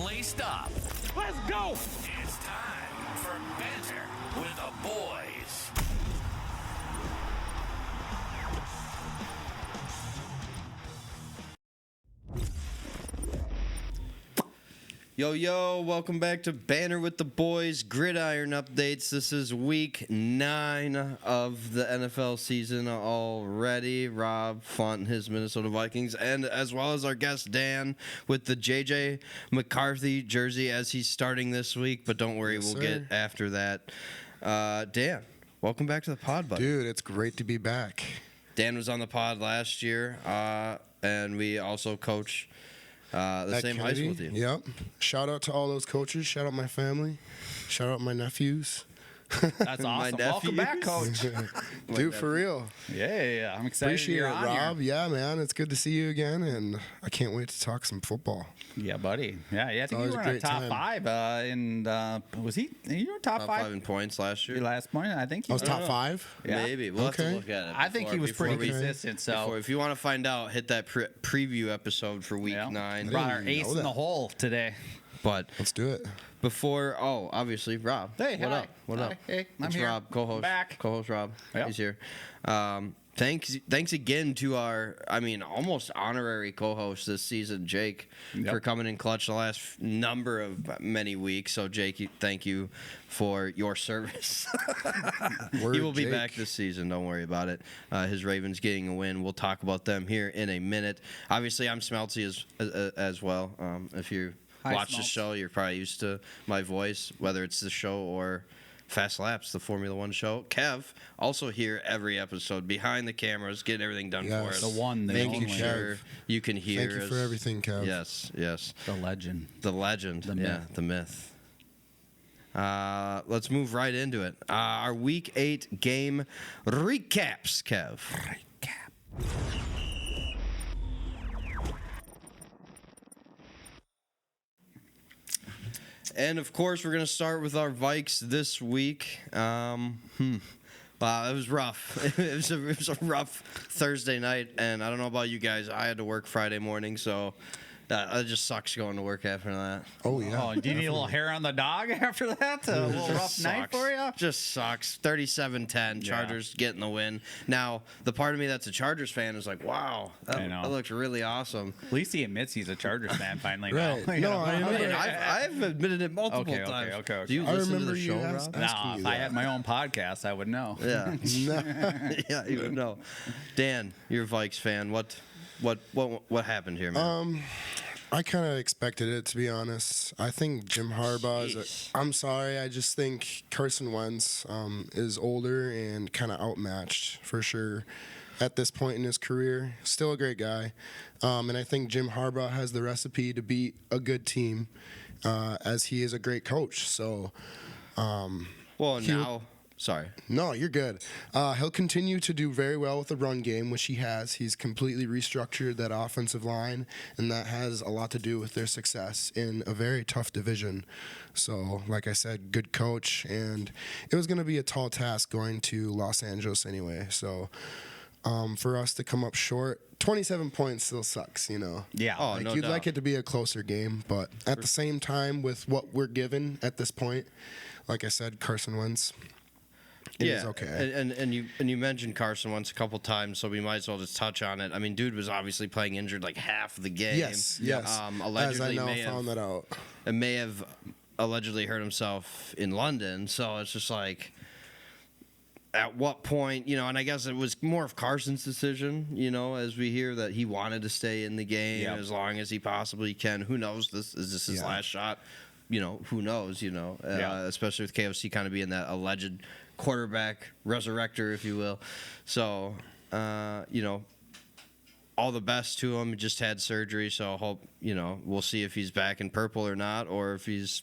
laced up. Let's go! It's time for Banter with the boys. Yo, welcome back to Banter with the Boys, Gridiron updates. This is week 9 of the NFL season already. Rob Font, his Minnesota Vikings, and as well as our guest Dan with the J.J. McCarthy jersey as he's starting this week. But don't worry, we'll get after that. Dan, welcome back to the pod, buddy. Dude, it's great to be back. Dan was on the pod last year, and we also coach the same high school team. Yep. Shout out to all those coaches. Shout out my family. Shout out my nephews. That's awesome. Welcome back, Coach. Dude, for real. Yeah. I'm excited. Appreciate you're it, on Rob. Here. Yeah, man. It's good to see you again, and I can't wait to talk some football. Yeah, buddy. Yeah. I think you were in a top 5. Was he? You were top 5 in points last year. Your last point, I think. I was top 5. Yeah. Maybe we'll have to look at it. I think he was pretty consistent. So if you want to find out, hit that preview episode for week 9. Brought our ace in the hole today. But let's do it. Before, obviously, Rob. Hey, what up? What up? Hey, it's I'm here. Rob, co-host. Back. Co-host Rob. Yep. He's here. Thanks again to our, almost honorary co-host this season, Jake, for coming in clutch the last number of many weeks. So, Jake, thank you for your service. He will be back this season. Don't worry about it. His Ravens getting a win. We'll talk about them here in a minute. Obviously, I'm Smeltsy as well. If you watch the show, you're probably used to my voice, whether it's the show or Fast Laps, the Formula One show. Kev, also here every episode, behind the cameras, getting everything done for us. The one, the making only. sure you can hear us. Thank you for everything, Kev. Yes. The legend. The legend. The myth. Let's move right into it. Our Week 8 game recaps, Kev. And, of course, we're going to start with our Vikes this week. Wow, it was rough. It was a rough Thursday night, and I don't know about you guys. I had to work Friday morning, so it just sucks going to work after that. Oh, yeah. Oh, do you need a little hair on the dog after that? A little rough night for you? Just sucks. 37-10. Chargers getting the win. Now, the part of me that's a Chargers fan is like, wow, that looks really awesome. At least he admits he's a Chargers fan finally Right. now. No, I remember. I've admitted it multiple times. Okay. Do you I listen to remember the you show, Rob? asking Nah, you if I that. had my own podcast, I would know. Yeah. Yeah, you would know. Dan, you're a Vikes fan. What happened here, man? I kind of expected it, to be honest. I think Jim Harbaugh I'm sorry. I just think Carson Wentz is older and kind of outmatched for sure at this point in his career. Still a great guy. And I think Jim Harbaugh has the recipe to beat a good team as he is a great coach. So, Sorry. No, you're good. He'll continue to do very well with the run game, which he has. He's completely restructured that offensive line, and that has a lot to do with their success in a very tough division. So, like I said, good coach, and it was going to be a tall task going to Los Angeles anyway. So, for us to come up short, 27 points still sucks, Yeah. You'd like it to be a closer game, but at the same time, with what we're given at this point, like I said, Carson Wentz. It is okay. And you mentioned Carson Wentz a couple times, so we might as well just touch on it. I mean, dude was obviously playing injured like half the game. Yes. Allegedly, As I now found that out. And may have allegedly hurt himself in London. So it's just like, at what point, and I guess it was more of Carson's decision, as we hear that he wanted to stay in the game as long as he possibly can. Who knows? Is this his last shot? Who knows? Especially with KOC kind of being that alleged quarterback resurrector, if you will. So, all the best to him. He just had surgery, so I hope, we'll see if he's back in purple or not, or if he's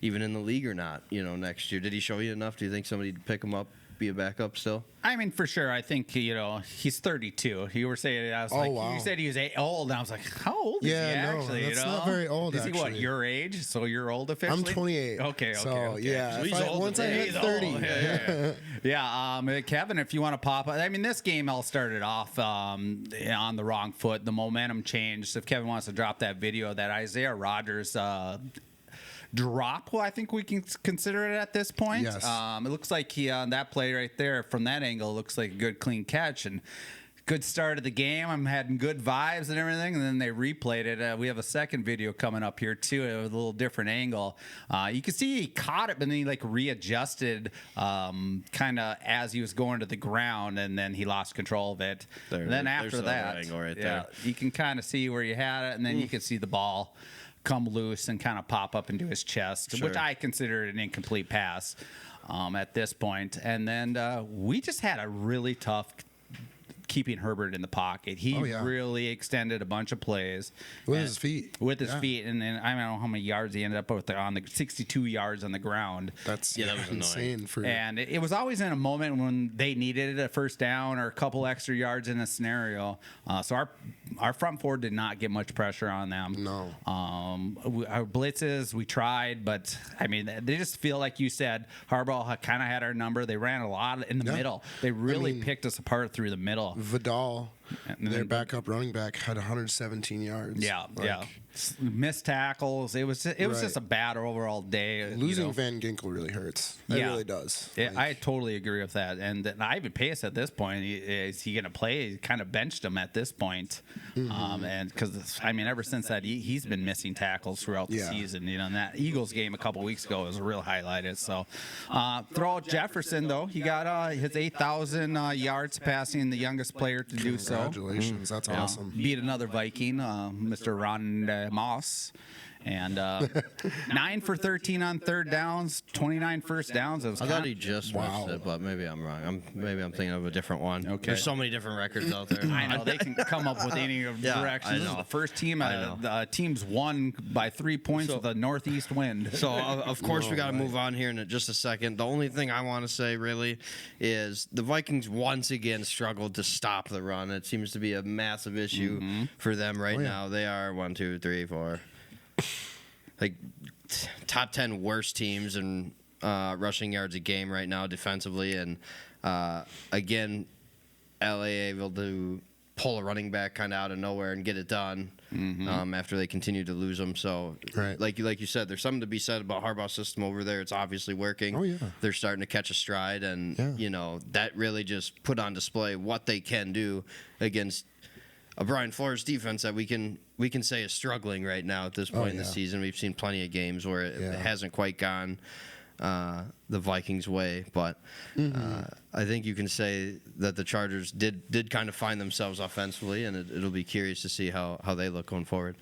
even in the league or not, next year. Did he show you enough? Do you think somebody would pick him up be a backup still? I mean, for sure. I think, he's 32. You were saying, I was wow. You said he was old, and I was like, how old is he actually? That's not very old, Is he what, actually. your age? So you're old officially? I'm 28. Okay. So, yeah. So he's old. Once I hit 30. Yeah, Kevin, if you want to pop up. I mean, this game all started off on the wrong foot. The momentum changed. If Kevin wants to drop that video, that Isaiah Rodgers drop, well, I think we can consider it at this point. Yes. It looks like he on that play right there from that angle looks like a good clean catch and good start of the game. I'm having good vibes and everything, and then they replayed it. We have a second video coming up here too with a little different angle. You can see he caught it, but then he readjusted kind of as he was going to the ground, and then he lost control of it. And then after that, angle right there. you can kind of see where you had it, and then you can see the ball come loose and kind of pop up into his chest, which I consider an incomplete pass at this point. And then we just had a really tough keeping Herbert in the pocket. He really extended a bunch of plays with his feet. With his feet, and then I don't know how many yards he ended up with on the 62 yards on the ground. That was insane. And it was always in a moment when they needed a first down or a couple extra yards in a scenario. So our front four did not get much pressure on them. No. Our blitzes, we tried, but I mean, they just feel like you said, Harbaugh kind of had our number. They ran a lot in the middle. They really picked us apart through the middle. Vidal, their backup running back, had 117 yards. Yeah. Missed tackles. It was just a bad overall day. Losing Van Ginkel really hurts. It really does. Yeah, I totally agree with that. And Ivan Pace at this point, is he going to play? He kind of benched him at this point. And because, ever since that, he's been missing tackles throughout the season. And that Eagles game a couple weeks ago was real highlighted. So throw out Jefferson, though. He got his 8,000 yards passing, the youngest player to do so. Congratulations. That's awesome. Beat another Viking, Mr. Ron Moss. And 9 for 13 on third downs, 29 first downs. I thought he just missed it, but maybe I'm wrong. Maybe I'm thinking of a different one. Okay. There's so many different records out there. I know they can come up with any direction. This is the first team. Teams won by 3 points with a northeast wind. So of course we got to move on here in just a second. The only thing I want to say really is the Vikings once again struggled to stop the run. It seems to be a massive issue for them right now. They are 1, 2, 3, 4. Top 10 worst teams in rushing yards a game right now defensively, and again, LA able to pull a running back kind of out of nowhere and get it done after they continue to lose them. So, like you said, there's something to be said about Harbaugh's system over there. It's obviously working. Oh, yeah. They're starting to catch a stride, and that really just put on display what they can do against a Brian Flores defense that we can say is struggling right now at this point in the season. We've seen plenty of games where it hasn't quite gone the Vikings' way, but I think you can say that the Chargers did kind of find themselves offensively, and it'll be curious to see how they look going forward.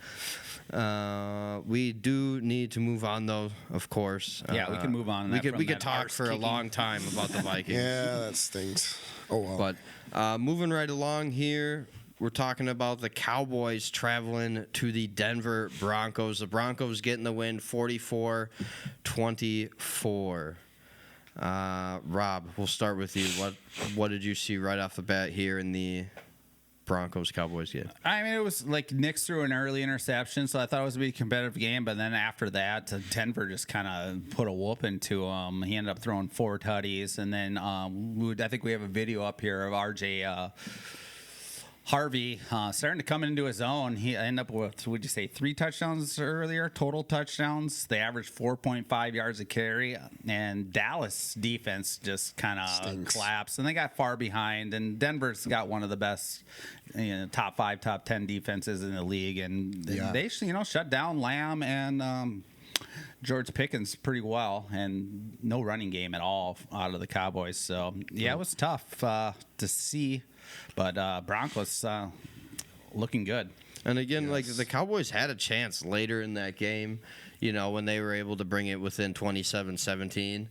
We do need to move on, though, of course. Yeah, we can move on. We could talk for a long time about the Vikings. Yeah, that stinks. Oh, well. But moving right along here, we're talking about the Cowboys traveling to the Denver Broncos. The Broncos getting the win 44-24. Rob, we'll start with you. What did you see right off the bat here in the Broncos-Cowboys game? It was like Nick's threw an early interception, so I thought it was going to be a competitive game. But then after that, Denver just kind of put a whoop into him. He ended up throwing 4 tutties. And then I think we have a video up here of RJ Harvey starting to come into his own. He ended up with, would you say, 3 touchdowns earlier, total touchdowns. They averaged 4.5 yards a carry, and Dallas defense just kind of collapsed, and they got far behind. And Denver's got one of the best, top 5, top 10 defenses in the league, and they shut down Lamb and George Pickens pretty well, and no running game at all out of the Cowboys. So it was tough to see. But Broncos looking good. And again, like the Cowboys had a chance later in that game, when they were able to bring it within 27-17.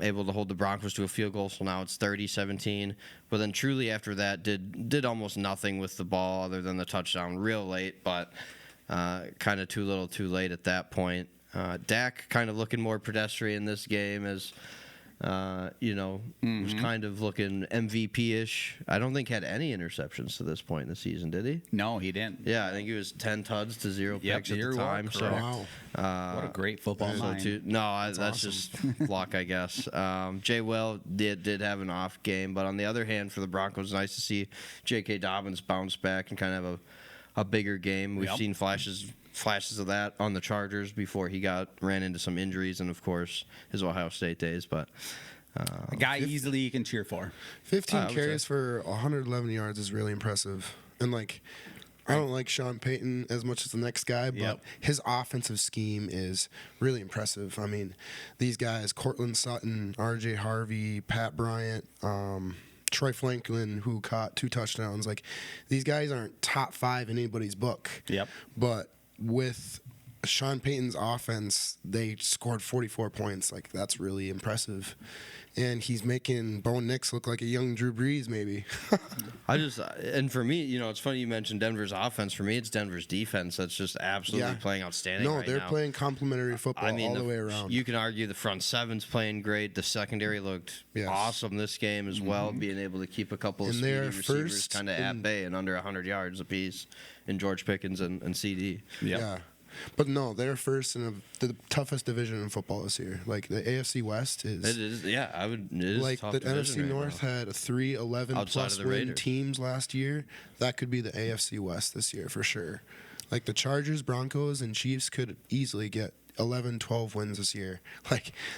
Able to hold the Broncos to a field goal, so now it's 30-17. But then truly after that did almost nothing with the ball other than the touchdown real late, but kind of too little too late at that point. Dak kind of looking more pedestrian this game as Was kind of looking MVP-ish. I don't think had any interceptions to this point in the season, did he? No, he didn't. Yeah, I think he was 10 tuds to 0 picks at the time. So, Wow. What a great football mind. that's awesome. just luck, I guess. Jay Will did have an off game, but on the other hand, for the Broncos, nice to see J.K. Dobbins bounce back and kind of have a bigger game. We've seen flashes of that on the Chargers before he ran into some injuries and, of course, his Ohio State days. But a guy easily you can cheer for. 15 carries for 111 yards is really impressive. And, I don't like Sean Payton as much as the next guy, but his offensive scheme is really impressive. I mean, these guys, Cortland Sutton, R.J. Harvey, Pat Bryant, Troy Franklin, who caught 2 touchdowns. These guys aren't top 5 in anybody's book. Yep. But with Sean Payton's offense, they scored 44 points. That's really impressive. And he's making Bo Nix look like a young Drew Brees, maybe. And for me, it's funny you mentioned Denver's offense. For me, it's Denver's defense that's just absolutely playing outstanding. No, right they're now. playing complimentary football all the way around. You can argue the front seven's playing great. The secondary looked awesome this game as well, being able to keep a couple of speedy receivers kind of at bay and under 100 yards apiece in George Pickens and CD. Yeah. But no, they're first in the toughest division in football this year. The AFC West is. It is, yeah. It is a tough the division NFC right North now. had 3-11 Outside plus of the win Raiders. teams last year. That could be the AFC West this year for sure. The Chargers, Broncos, and Chiefs could easily get 11, 12 wins this year.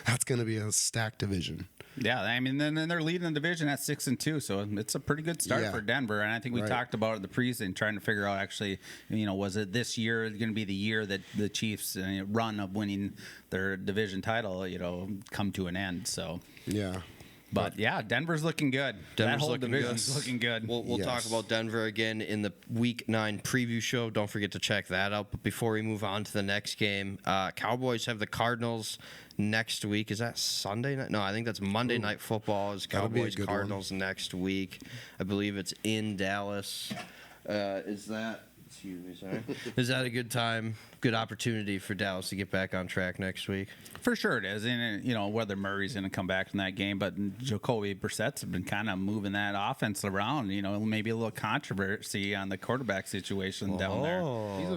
That's going to be a stacked division. Yeah, I mean, then they're leading the division at 6-2, so it's a pretty good start for Denver. And I think we talked about it in the preseason, trying to figure out actually, was it this year going to be the year that the Chiefs' run of winning their division title, come to an end? So Yeah. But Denver's looking good. Denver's that whole looking division's good. looking good. We'll talk about Denver again in the Week 9 preview show. Don't forget to check that out. But before we move on to the next game, Cowboys have the Cardinals next week. Is that Sunday night? No, I think that's Monday Night Football. Is That'll be a Cowboys good Cardinals next week? I believe it's in Dallas. Is that? Excuse me, sorry. Is that a good opportunity for Dallas to get back on track next week? For sure it is. And, whether Murray's going to come back in that game, but Jacoby Brissett's been kind of moving that offense around. Maybe a little controversy on the quarterback situation down there. He's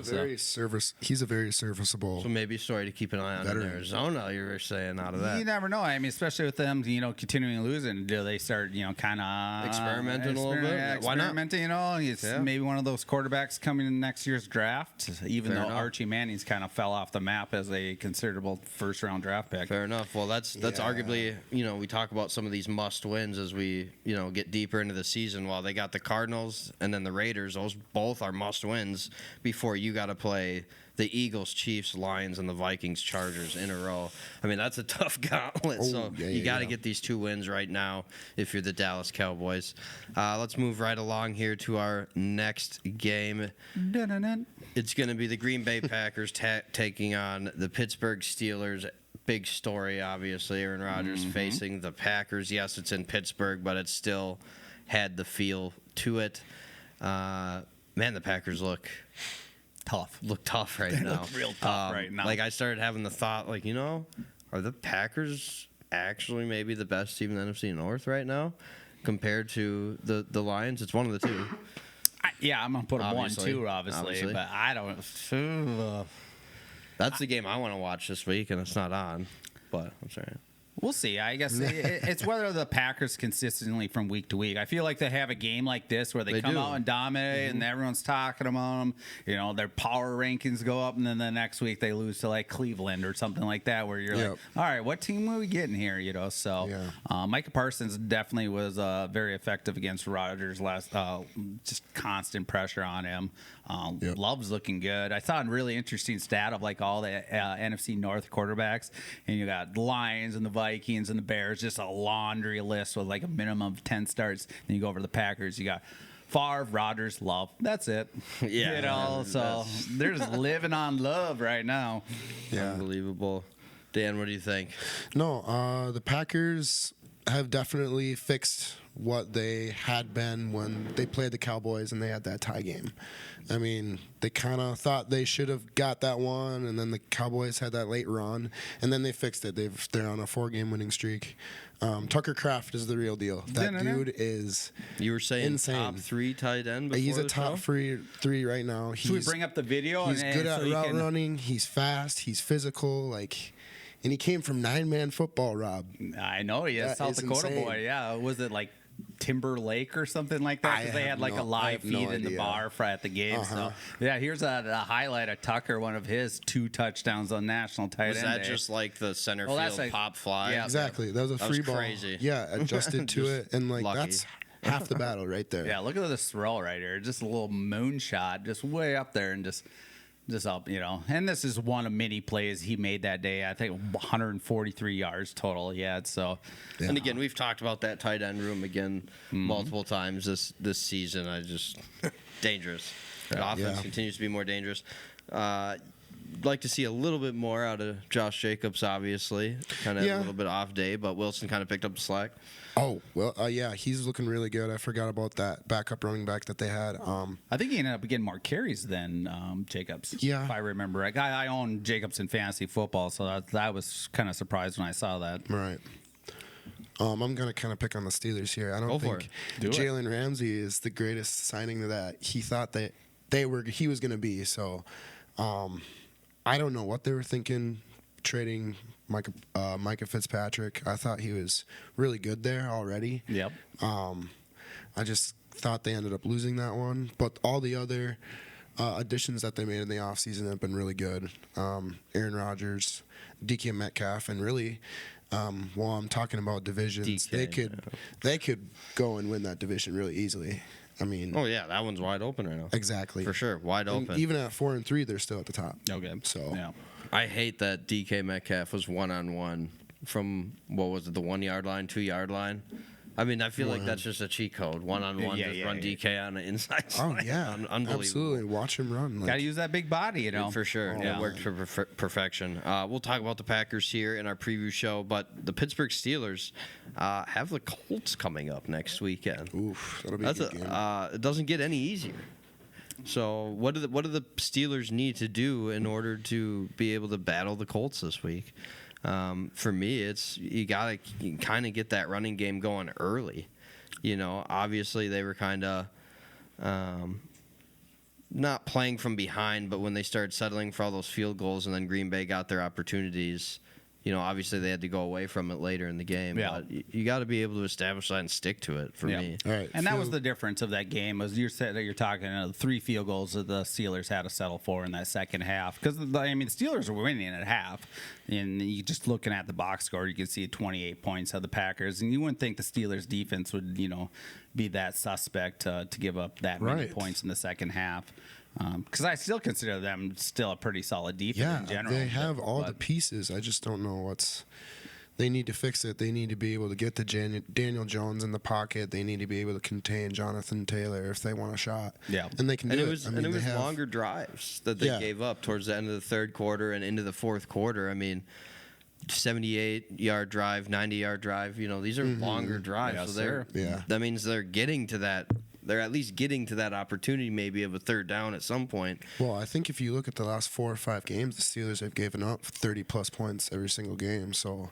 a very serviceable. So maybe a story to keep an eye on in Arizona, you were saying out of that. You never know. I mean, especially with them, continuing losing, do they start, kind of experimenting a little bit? Yeah, Why not? experimenting, He's maybe one of those quarterbacks coming in next year's draft, even Fair though enough. Archie Manning's kind of fell off the map as a considerable first-round draft pick. Fair enough. Well, that's arguably, we talk about some of these must-wins as we, get deeper into the season. While they got the Cardinals and then the Raiders, those both are must-wins before you got to play the Eagles, Chiefs, Lions, and the Vikings, Chargers in a row. I mean, that's a tough gauntlet. You got to get these 2 wins right now if you're the Dallas Cowboys. Let's move right along here to our next game. Dun-dun-dun. It's going to be the Green Bay Packers taking on the Pittsburgh Steelers. Big story, obviously. Aaron Rodgers facing the Packers. Yes, it's in Pittsburgh, but it still had the feel to it. Man, the Packers look tough right now. Look real tough right now. I started having the thought, are the Packers actually maybe the best team in the NFC North right now compared to the Lions? It's one of the two. I'm going to put them Obviously. 1-2, obviously, but I don't. That's the game I want to watch this week, and it's not on. But I'm sorry. We'll see. I guess it's whether the Packers consistently from week to week. I feel like they have a game like this where they come out and dominate, and everyone's talking about them. Their power rankings go up, and then the next week they lose to Cleveland or something like that, where you're like, all right, what team are we getting here? So Micah Parsons definitely was very effective against Rodgers last. Just constant pressure on him. Love's looking good. I saw a really interesting stat of all the NFC North quarterbacks, and you got the Lions and the Vikings and the Bears, just a laundry list with a minimum of 10 starts. Then you go over to the Packers, you got Favre, Rodgers, Love. That's it. So they're just living on love right now. Yeah. Unbelievable. Dan, what do you think? No, the Packers have definitely fixed what they had been when they played the Cowboys and they had that tie game. I mean, they kind of thought they should have got that one, and then the Cowboys had that late run, and then they fixed it. They're on a 4-game winning streak. Tucker Kraft is the real deal. That dude is You were saying insane. top 3 tight end before He's a the top show? three right now. Should we bring up the video? He's good at so you route can- running. He's fast. He's physical. And he came from 9-man football, Rob. I know, yeah, That South is Dakota insane. boy. Yeah, was it like Timber Lake or something like that? I Because they have had like no- a I live have no feed in the idea. bar at the game. Uh-huh. So yeah, here's a highlight of Tucker, one of his 2 touchdowns on national tight Was end that day. just like the center Well, that's field like- pop fly? yeah. Exactly. That was a That free was ball. crazy. Yeah, adjusted to Just it, and lucky. that's half the battle right there. Yeah, look at this throw right here. Just a little moonshot, just way up there, and just up, And this is one of many plays he made that day. I think 143 yards total he had. So, Yeah. And again, we've talked about that tight end room again multiple times this season. Dangerous. The offense Yeah. continues to be more dangerous. Like to see a little bit more out of Josh Jacobs, obviously. Kind of had Yeah. a little bit off day, but Wilson kind of picked up the slack. Oh, well, yeah, he's looking really good. I forgot about that backup running back that they had. I think he ended up getting more carries than Jacobs. Yeah. If I remember right. I own Jacobs in fantasy football, so that was kind of surprised when I saw that. Right. I'm going to kind of pick on the Steelers here. I don't Go for think it. Do it. Jalen Ramsey is the greatest signing that he thought that he was going to be. So I don't know what they were thinking trading Micah Fitzpatrick. I thought he was really good there already. Yep. I just thought they ended up losing that one. But all the other additions that they made in the offseason have been really good. Aaron Rodgers, DK Metcalf, and really, while I'm talking about divisions, DK, they could go and win that division really easily. I mean, Oh, yeah, that one's wide open right now. exactly. For sure, wide And open. even at 4-3, they're still at the top. Okay. So Yeah. I hate that DK Metcalf was one-on-one from, what was it, the 1 yard line, 2 yard line? I mean, I feel like that's just a cheat code. One-on-one, Yeah, just yeah, run yeah. DK on the inside Oh side. yeah, Unbelievable. absolutely. Watch him run. Got to use that big body, For sure. Yeah. It worked for perfection. We'll talk about the Packers here in our preview show, but the Pittsburgh Steelers have the Colts coming up next weekend. Oof, that'll be That's a good game. it doesn't get any easier. So what do the Steelers need to do in order to be able to battle the Colts this week? For me, it's you got to kind of get that running game going early. Obviously they were kind of not playing from behind, but when they started settling for all those field goals and then Green Bay got their opportunities, obviously they had to go away from it later in the game. Yeah. But you got to be able to establish that and stick to it for Yeah. me. All right, And that was Phil- the difference of that game. Was you said that you're talking 3 field goals that the Steelers had to settle for in that second half because the Steelers were winning at half, and you just looking at the box score, you can see 28 points of the Packers, and you wouldn't think the Steelers defense would be that suspect to give up that many Right. points in the second half. Because I still consider them still a pretty solid defense Yeah, in general. they have all the but- pieces. I just don't know they need to fix it. They need to be able to get to Daniel Jones in the pocket. They need to be able to contain Jonathan Taylor if they want a shot. Yeah. And they can do And it. it was, I mean, and it they was have- longer drives that they Yeah. gave up towards the end of the third quarter and into the fourth quarter. I mean, 78-yard drive, 90-yard drive. These are longer drives. Yes, so they're sir. Yeah. that means they're getting to that. They're at least getting to that opportunity, maybe of a third down at some point. Well, I think if you look at the last 4 or 5 games, the Steelers have given up 30-plus points every single game. So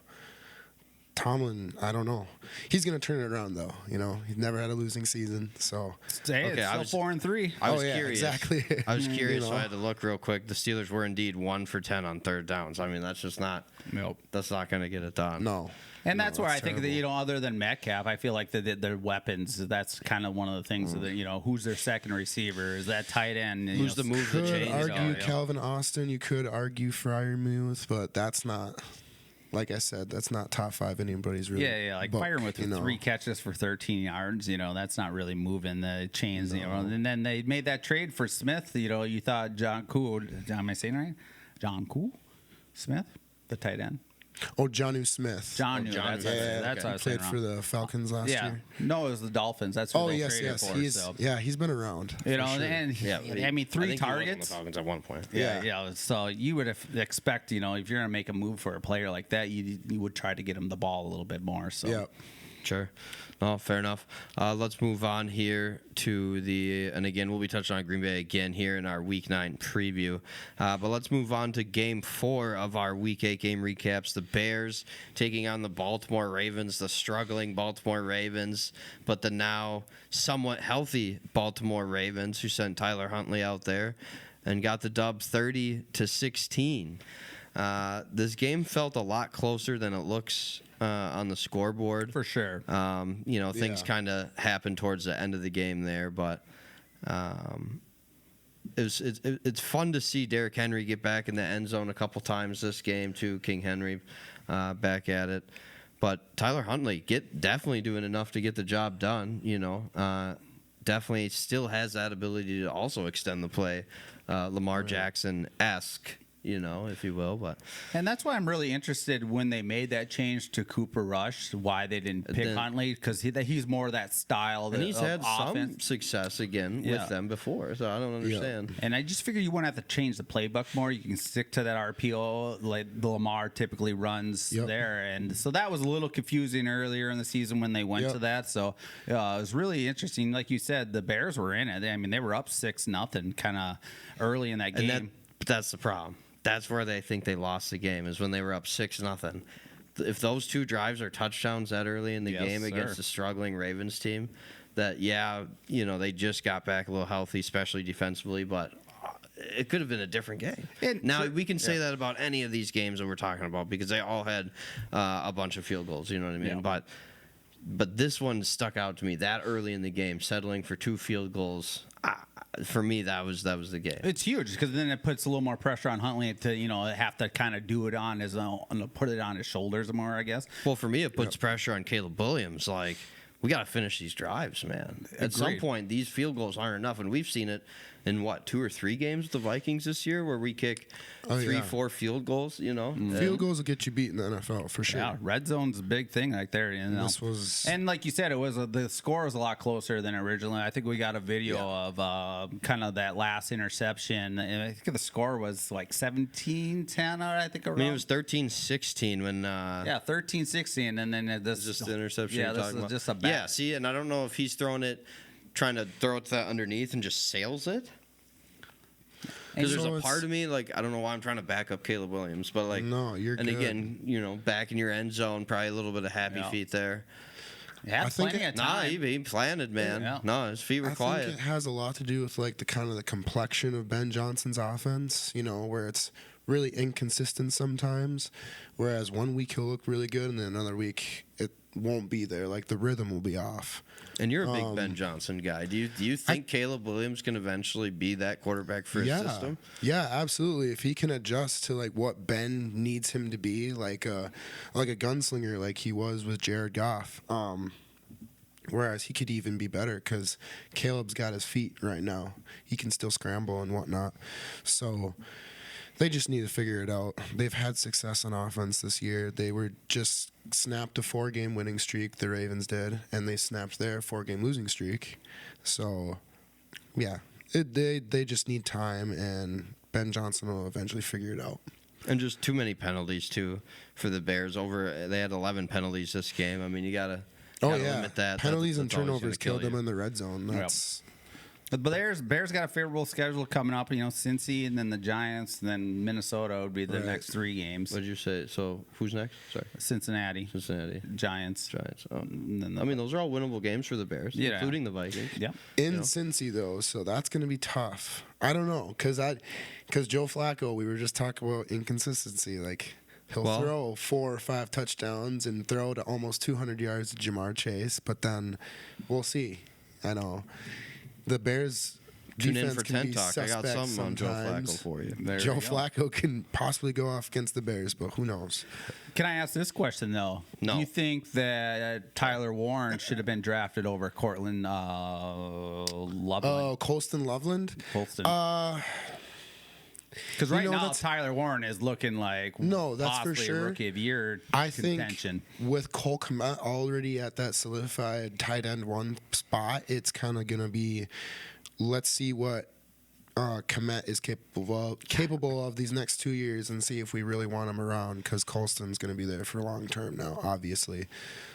Tomlin, I don't know. He's going to turn it around, though. He's never had a losing season. So Hey, Okay, it's I still was- 4-3. I was yeah, curious. exactly. I was curious, You so know. I had to look real quick. The Steelers were indeed 1 for 10 on third downs. I mean, that's just not. Nope. That's not going to get it done. no. And No, that's where I think that, terrible. other than Metcalf, I feel like their weapons, that's kind of one of the things that, who's their second receiver? Is that tight end? Who's the move that Could changed? argue yeah. Calvin Austin. You could argue Freiermuth, but that's not. Like I said, that's not top 5 anybody's really. Yeah, like book, firing with you know. 3 catches for 13 yards, that's not really moving the chains, And then they made that trade for Smith, you thought John Cool, am I saying it right? John Cool Smith, the tight end. Oh, Jonnu Smith. John, Jonnu, that's yeah, what I He was saying played for wrong. the Falcons last Yeah, year. no, it was the Dolphins. That's who Oh they yes, traded yes. for. He's So. he's been around. You for know, sure. and Yeah, I mean, 3 think he was on the targets. Falcons at one point. Yeah. So you would expect, if you're gonna make a move for a player like that, you would try to get him the ball a little bit more. So Yeah. Sure. Oh, fair enough. Let's move on here to and again, we'll be touching on Green Bay again here in our Week 9 preview. But let's move on to Game 4 of our Week 8 game recaps. The Bears taking on the Baltimore Ravens, the struggling Baltimore Ravens, but the now somewhat healthy Baltimore Ravens, who sent Tyler Huntley out there and got the dub 30-16. This game felt a lot closer than it looks on the scoreboard. For sure. Things kind of happened towards the end of the game there, but it's fun to see Derrick Henry get back in the end zone a couple times this game too. King Henry back at it, but Tyler Huntley definitely doing enough to get the job done. Definitely still has that ability to also extend the play, Lamar Jackson-esque. If you will, and that's why I'm really interested when they made that change to Cooper Rush. Why they didn't pick Huntley, because he's more that style. And he's had offense. some success again with them before, so I don't understand. Yeah. And I just figure you won't have to change the playbook more. You can stick to that RPO like the Lamar typically runs there, and so that was a little confusing earlier in the season when they went to that. So it was really interesting. Like you said, the Bears were in it. I mean, they were up 6-0 kind of early in that game. But that's the problem. That's where they think they lost the game, is when they were up 6-0. If those two drives are touchdowns that early in the game against the struggling Ravens team, they just got back a little healthy, especially defensively, but it could have been a different game. Now, we can say that about any of these games that we're talking about because they all had a bunch of field goals, you know what I mean? Yeah. But this one stuck out to me that early in the game, settling for 2 field goals. For me, that was the game. It's huge because then it puts a little more pressure on Huntley to have to kind of do it on his own, put it on his shoulders more, I guess. Well, for me, it puts pressure on Caleb Williams. Like, we got to finish these drives, man. At some point, these field goals aren't enough, and we've seen it in 2 or 3 games with the Vikings this year where we kick 3-4 field goals. Field goals will get you beat in the NFL for sure. Yeah, red zone's a big thing right there. And like you said, the score was a lot closer than originally. I think we got a video of kind of that last interception, and I think the score was like 17-10. I think around. I mean, it was 13-16 when. 13-16, and then this just the interception. Yeah, this is just a bad. Yeah, see, and I don't know if he's trying to throw it to that underneath and just sails it. Because there's a part of me, I don't know why I'm trying to back up Caleb Williams, but no, you're and good. Again, back in your end zone, probably a little bit of happy feet there. Yeah, plenty of time. He planted, man. Yeah. No, his feet were quiet. I think it has a lot to do with the kind of the complexion of Ben Johnson's offense, where it's really inconsistent sometimes, whereas one week he'll look really good and then another week it won't be there. The rhythm will be off. And you're a big Ben Johnson guy. Do you think Caleb Williams can eventually be that quarterback for his system? Yeah, absolutely. If he can adjust to what Ben needs him to be, like a gunslinger, like he was with Jared Goff. Whereas he could even be better because Caleb's got his feet right now. He can still scramble and whatnot. So they just need to figure it out. They've had success on offense this year. They were just snapped a 4-game winning streak, the Ravens did, and they snapped their 4-game losing streak. So, yeah, they just need time, and Ben Johnson will eventually figure it out. And just too many penalties, too, for the Bears. They had 11 penalties this game. I mean, you got to limit that. Penalties and turnovers killed them in the red zone. That's... But Bears got a favorable schedule coming up. Cincy and then the Giants and then Minnesota would be the next 3 games. What did you say? So who's next? Sorry, Cincinnati, Giants. Oh. And those are all winnable games for the Bears, including the Vikings. Yeah, Cincy though, so that's going to be tough. I don't know because Joe Flacco, we were just talking about inconsistency. He'll throw 4 or 5 touchdowns and throw to almost 200 yards to Jamar Chase, but then we'll see. I know. The Bears tune in defense for can 10 be Talk. I got suspect something on Joe sometimes. Flacco for you. Joe Flacco can possibly go off against the Bears, but who knows? Can I ask this question, though? No. Do you think that Tyler Warren should have been drafted over Cortland Loveland? Oh, Colston Loveland? Colston. Because right now, Tyler Warren is looking like that's for sure. A rookie of year think contention. With Cole Kmet already at that solidified tight end 1 spot, it's kind of going to be, let's see what Komet is capable of these next 2 years, and see if we really want him around, because Colston's going to be there for long term now, obviously.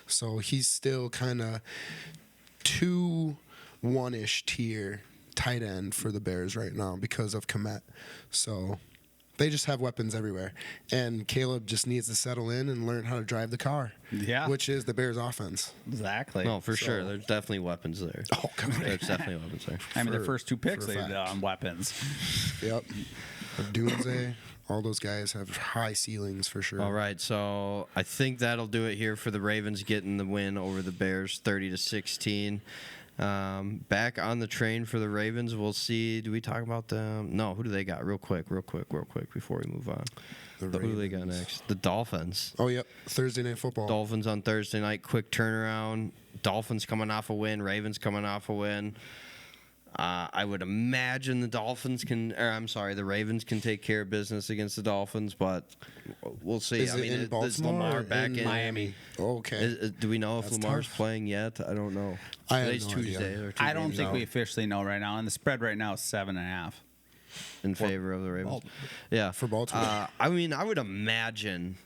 So he's still kind of 2-1-ish tier tight end for the Bears right now because of Komet. So they just have weapons everywhere, and Caleb just needs to settle in and learn how to drive the car. Yeah. Which is the Bears' offense. Exactly. No, for sure. There's definitely weapons there. Oh, God. There's definitely weapons there. I mean, the For- first 2 picks for a they did fact. on weapons. Yep. Dunze, all those guys have high ceilings for sure. All right, so I think that'll do it here for the Ravens getting the win over the Bears, 30-16. Back on the train for the Ravens. We'll see. Do we talk about them? No. Who do they got? Real quick, before we move on. Who do they got Ravens. next? The Dolphins. Oh, yep. Thursday Night Football. Dolphins on Thursday night. Quick turnaround. Dolphins coming off a win. Ravens coming off a win. I would imagine the Ravens can take care of business against the Dolphins, but we'll see. Is it in is Baltimore Lamar or back in in Miami? Oh, okay. Do we know if That's Lamar's tough. playing yet? I don't know. I have Today's no Tuesday. idea. Or two I don't games think out we officially know right now, and the spread right now is 7.5. in favor of the Ravens. Baltimore. Yeah, For Baltimore. I mean, I would imagine.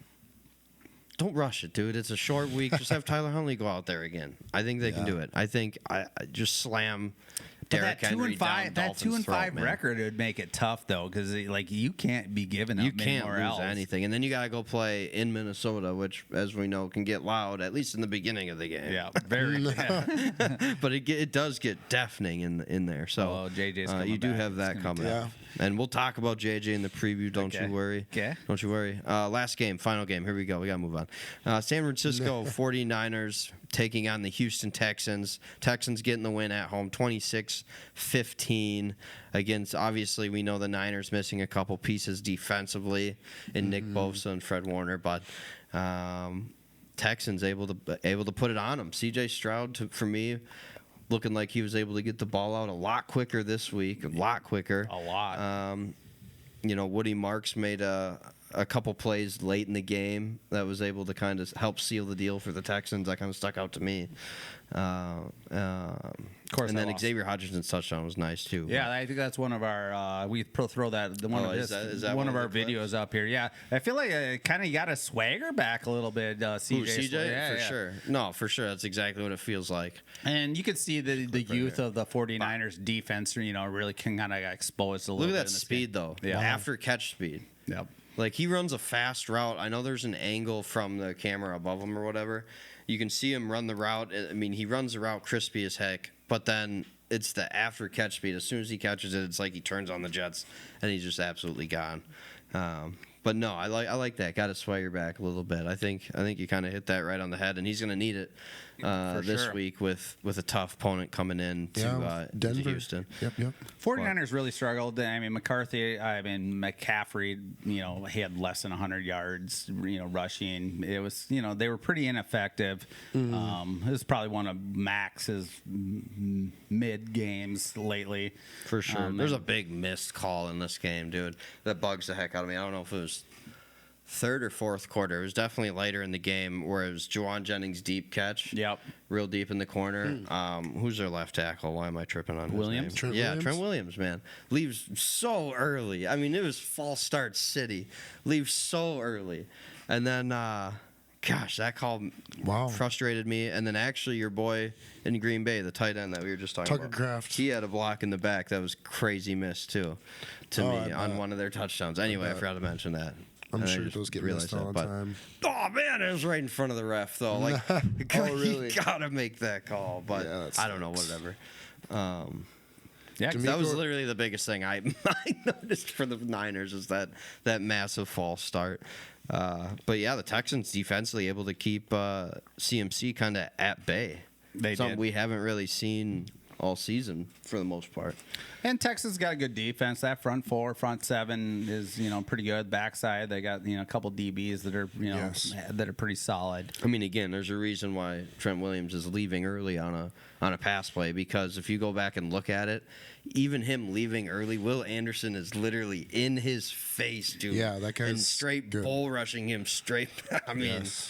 Don't rush it, dude. It's a short week. Just have Tyler Huntley go out there again. I think they can do it. I think I just slam But Derrick that 2 Henry and 5, down that Dolphins' 2 and 5 throat, man. record would make it tough though, because like you can't be giving up You can't anywhere lose else. anything, and then you gotta go play in Minnesota, which, as we know, can get loud at least in the beginning of the game. Yeah, very. Yeah. But it does get deafening in there. So Oh, JJ's coming you do back. have It's that gonna be coming. tough. And we'll talk about JJ in the preview. Don't Okay. you worry. Okay. Don't you worry. Last game, final game. Here we go. We got to move on. San Francisco 49ers taking on the Houston Texans. Texans getting the win at home, 26-15. Against, obviously, we know the Niners missing a couple pieces defensively in Nick Bosa and Fred Warner, but Texans able to put it on them. C.J. Stroud, for me, looking like he was able to get the ball out a lot quicker this week, a lot quicker. A lot. Woody Marks made a couple plays late in the game that was able to kind of help seal the deal for the Texans. That kind of stuck out to me. Of course, and I then lost. Xavier Hodgson's touchdown was nice too. Yeah, I think that's one of our. We throw that one Oh, of is this, that one one of of our the clips? videos up here. Yeah, I feel like kind of got a swagger back a little bit. CJ, Who, CJ? Yeah, For yeah. sure. No, for sure. That's exactly what it feels like. And you could see the youth of the 49ers defense, really can kind of get exposed a little Look bit. at that in this speed, game. though. Yeah. After catch speed. Yep. Like, he runs a fast route. I know there's an angle from the camera above him or whatever. You can see him run the route. I mean, he runs the route crispy as heck, but then it's the after catch speed. As soon as he catches it, it's like he turns on the jets, and he's just absolutely gone. But no, I like that. Got to swagger back a little bit. I think you kind of hit that right on the head, and he's going to need it this sure. week with a tough opponent coming in to Denver. Houston. Yep. 49ers really struggled. I mean, McCaffrey, he had less than 100 yards, rushing. It was, they were pretty ineffective. This is probably one of Max's mid games lately. For sure. There's a big missed call in this game, dude. That bugs the heck out of me. I don't know if it was third or fourth quarter. It was definitely later in the game where it was Juwan Jennings' deep catch. Yep. Real deep in the corner. Who's their left tackle? Why am I tripping on his Williams? name? Trent yeah, Williams? Trent Williams, man. Leaves so early. I mean, it was false start city. Leaves so early. And then, gosh, that call frustrated me. And then actually your boy in Green Bay, the tight end that we were just talking Tucker about. Kraft. He had a block in the back that was crazy miss, too, to me I on bet. one of their touchdowns. Anyway, I forgot to mention that. I'm And I sure just those get realized missed all that, the but- time. Oh man, it was right in front of the ref though. Like, really? you gotta make that call. But Yeah, that I don't know, sucks. whatever. Yeah, 'cause That was D'Amico- literally the biggest thing I noticed for the Niners is that massive false start. But yeah, the Texans defensively able to keep CMC kind of at bay. They Something did. we haven't really seen all season for the most part. And Texas got a good defense. That front four, front seven is pretty good. Backside they got a couple DBs that are Yes. that are pretty solid. I mean, again, there's a reason why Trent Williams is leaving early on a pass play, because if you go back and look at it, even him leaving early, Will Anderson is literally in his face, dude. Yeah, that guy's and straight good. bull rushing him straight. I mean, Yes.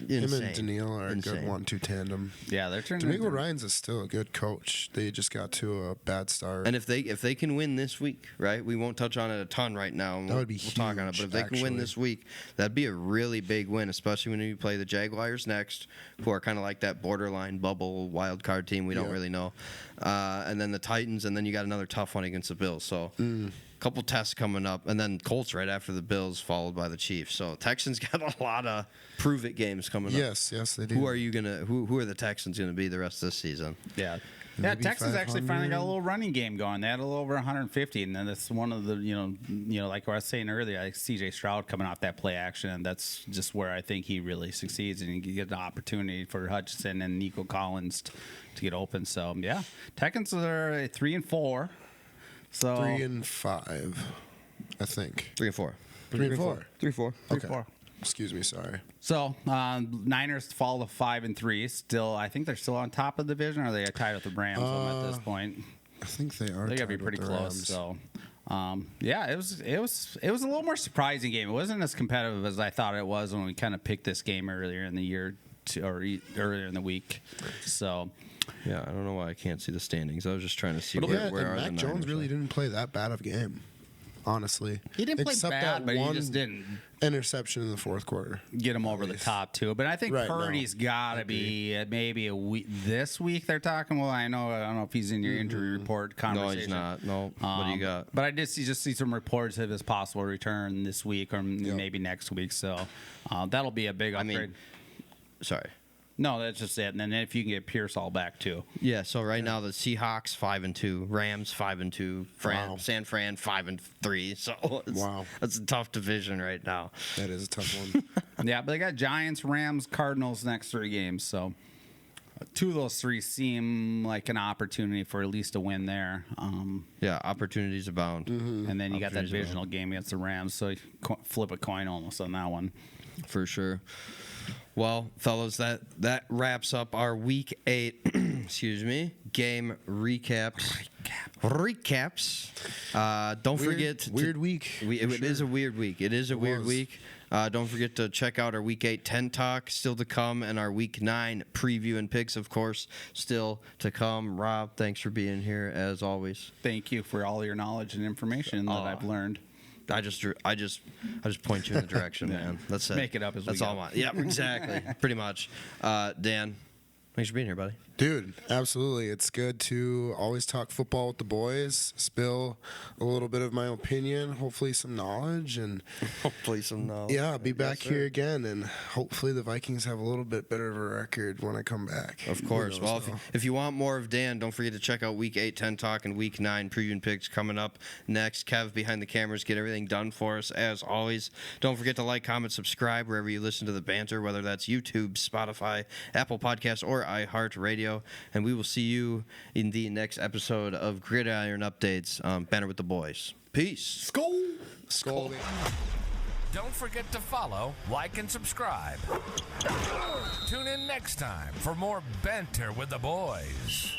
insane. Him and Daniil are a Insane. good 1-2 tandem. Yeah, they're turning. D'Amico into- Ryans is still a good coach. coach. They just got to a bad start. And if they can win this week, right? We won't touch on it a ton right now. That would be we'll talk on it. But if they can win actually. this week, that'd be a really big win, especially when you play the Jaguars next, who are kind of like that borderline bubble wild card team. We don't really know. And then the Titans, and then you got another tough one against the Bills. So couple tests coming up, and then Colts right after the Bills, followed by the Chiefs. So Texans got a lot of prove it games coming up. Yes, they do. Who are the Texans gonna be the rest of this season? Yeah. Maybe Texas actually finally got a 500. little running game going. They had a little over 150, and then that's one of the like I was saying earlier, like C.J. Stroud coming off that play action, and that's just where I think he really succeeds, and you get an opportunity for Hutchinson and Nico Collins to get open. So yeah, Texans are 3-4. So 3-5, I think. 3-4. 3-4. 3-4. Okay. 3-4. Excuse me, sorry. So Niners fall to 5-3. Still, I think they're still on top of the division. Or are they tied with the Rams at this point? I think they are. They gotta be tied pretty with the close. Rams. So, yeah, it was a little more surprising game. It wasn't as competitive as I thought it was when we kind of picked this game earlier in the year earlier in the week. So. Yeah, I don't know why I can't see the standings. I was just trying to see Yeah, where and are the Mac Jones Niners really at. didn't play that bad of a game, honestly. He didn't play Except bad, that but he one just didn't interception in the fourth quarter. get him over the top too. But I think Right, no. Purdy's got to be maybe a week. This week they're talking. Well, I don't know if he's in your injury report No, conversation. he's not. No. What do you got? But I did see some reports of his possible return this week or maybe next week. So that'll be a big upgrade. Sorry. No, that's just it. And then if you can get Pierce all back too. Yeah, so right now the Seahawks 5-2, Rams 5-2, Wow. San Fran 5-3. So Wow. that's a tough division right now. That is a tough one. Yeah, but they got Giants, Rams, Cardinals next 3 games. So 2 of those 3 seem like an opportunity for at least a win there. Yeah, opportunities abound. And then you got that Opportunities divisional game against the Rams. So you flip a coin almost on that one. For sure. Well, fellas, that wraps up our Week 8 game recaps. Don't forget weird week. It is a weird week. It is a weird was. week. Don't forget to check out our Week 8 10 talk still to come, and our Week 9 preview and picks, of course, still to come. Rob, thanks for being here as always. Thank you for all your knowledge and information that I've learned. I just point you in the direction, man. That's it. Make it up as we That's go. all. Yeah, exactly. Pretty much. Dan, thanks for being here, buddy. Dude, absolutely. It's good to always talk football with the boys, spill a little bit of my opinion, hopefully some knowledge, and Hopefully some knowledge. yeah, I'll be back here again, and hopefully the Vikings have a little bit better of a record when I come back. Of Who course. knows, Well, though. if you want more of Dan, don't forget to check out Week 8 10 talk and Week 9 preview and picks coming up next. Kev behind the cameras, get everything done for us as always. Don't forget to like, comment, subscribe wherever you listen to the banter, whether that's YouTube, Spotify, Apple Podcasts, or iHeartRadio. And we will see you in the next episode of Gridiron Updates, Banter with the Boys. Peace. Skull. Don't forget to follow, like, and subscribe. Tune in next time for more Banter with the Boys.